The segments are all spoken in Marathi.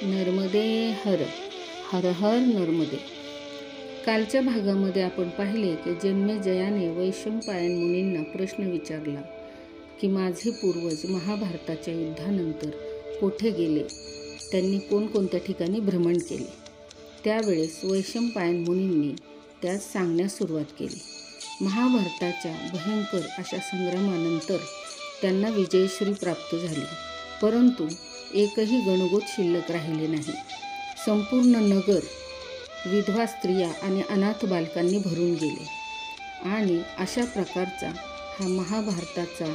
नर्मदे हर, हर हर नर्मदे. कालच्या भागामध्ये आपण पाहिले की जन्मेजयाने वैशंपायन मुनींना प्रश्न विचारला की माझे पूर्वज महाभारताच्या युद्धानंतर कोठे गेले, त्यांनी कोणकोणत्या ठिकाणी भ्रमण केले. त्यावेळेस वैशंपायन मुनींनी त्यास सांगण्यास सुरुवात केली. महाभारताच्या भयंकर अशा संग्रामानंतर त्यांना विजयश्री प्राप्त झाली, परंतु एकही गणगोत शिल्लक राहिले नाही. संपूर्ण नगर विधवा स्त्रिया आणि अनाथ बालकांनी भरून गेले आणि अशा प्रकारचा हा महाभारताचा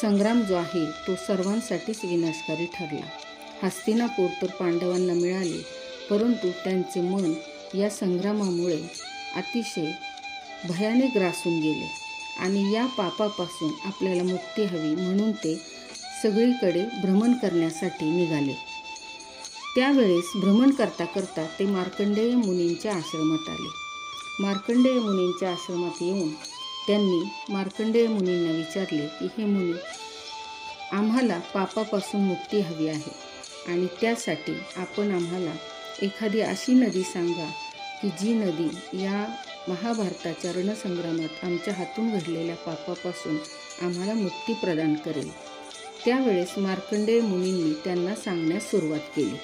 संग्राम जो आहे तो सर्वांसाठीच विनाशकारी ठरला. हस्तिनापूर तर पांडवांना मिळाले, परंतु त्यांचे मन या संग्रामामुळे अतिशय भयाने ग्रासून गेले आणि या पापापासून आपल्याला मुक्ती हवी म्हणून ते सगळीकडे भ्रमण करण्यासाठी निघाले. त्यावेळेस भ्रमण करता करता ते मार्कंडेय मुनींच्या आश्रमात आले. मार्कंडेय मुनींच्या आश्रमात येऊन त्यांनी मार्कंडेय मुनींना विचारले की हे मुनी, आम्हाला पापापासून मुक्ती हवी आहे आणि त्यासाठी आपण आम्हाला एखादी अशी नदी सांगा की जी नदी या महाभारताच्या रणसंग्रामात आमच्या हातून घडलेल्या पापापासून आम्हाला मुक्ती प्रदान करेल. त्यावेळेस मार्कंडेय मुनींनी त्यांना सांगण्यास सुरुवात केली.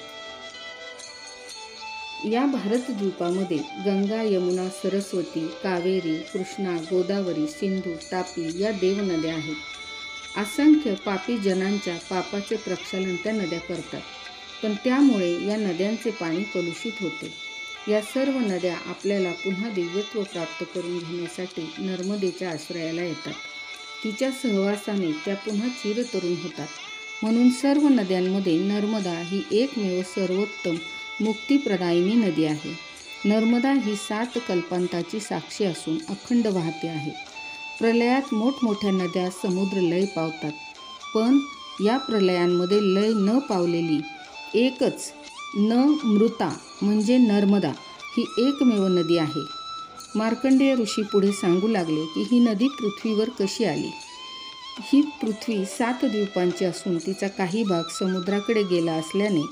या भारतद्वीपामध्ये गंगा, यमुना, सरस्वती, कावेरी, कृष्णा, गोदावरी, सिंधू, तापी या देवनद्या आहेत. असंख्य पापी जनांच्या पापाचे प्रक्षालन त्या नद्या करतात, पण त्यामुळे या नद्यांचे पाणी कलुषित होते. या सर्व नद्या आपल्याला पुन्हा दिव्यत्व प्राप्त करून घेण्यासाठी नर्मदेच्या आश्रयाला येतात. तिच्या सहवासाने त्या पुन्हा चिरतरुण होतात. म्हणून सर्व नद्यांमध्ये नर्मदा ही एकमेव सर्वोत्तम मुक्तिप्रदायिनी नदी आहे. नर्मदा ही 7 कल्पांताची साक्षी असून अखंड वाहते आहे. प्रलयात मोठमोठ्या नद्या समुद्र लय पावतात, पण या प्रलयांमध्ये लय न पावलेली एकच मृता म्हणजे नर्मदा ही एकमेव नदी आहे. मार्कंडेय ऋषी पुढे सांगू लागले की ही नदी पृथ्वीवर कशी आली. ही पृथ्वी 7 द्वीपांची असून तिचा काही भाग समुद्राकडे गेला असल्याने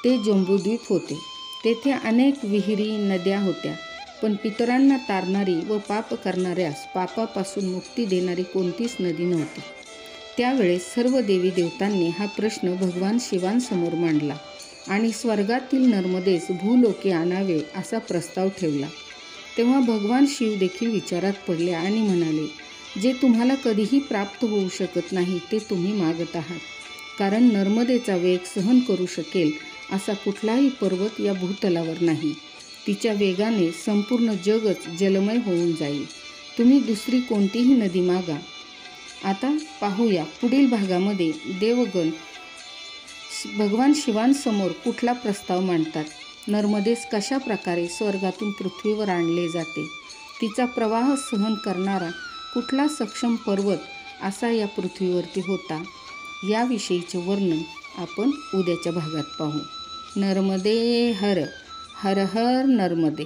ते जंबूद्वीप होते. तेथे अनेक विहिरी, नद्या होत्या, पण पितरांना तारणारी व पाप करणाऱ्यास पापापासून मुक्ती देणारी कोणतीच नदी नव्हती. त्यावेळेस सर्व देवी देवतांनी हा प्रश्न भगवान शिवांसमोर मांडला आणि स्वर्गातील नर्मदेस भूलोके आणावे असा प्रस्ताव ठेवला. तेव्हा भगवान शिव देखील विचारात पडले आणि म्हणाले, जे तुम्हाला कधीही प्राप्त होऊ शकत नाही ते तुम्ही मागत आहात, कारण नर्मदेचा वेग सहन करू शकेल असा कुठलाही पर्वत या भूतलावर नाही. तिच्या वेगाने संपूर्ण जगच जलमय होऊन जाईल. तुम्ही दुसरी कोणतीही नदी मागा. आता पाहूया पुढील भागामध्ये देवगण भगवान शिवांसमोर कुठला प्रस्ताव मांडतात. नर्मदेस कशा प्रकारे स्वर्गातून पृथ्वीवर आणले जाते, तिचा प्रवाह सहन करणारा कुठला सक्षम पर्वत असा या पृथ्वीवरती होता, याविषयीचे वर्णन आपण उद्याच्या भागात पाहू. नर्मदे हर, हर हर नर्मदे.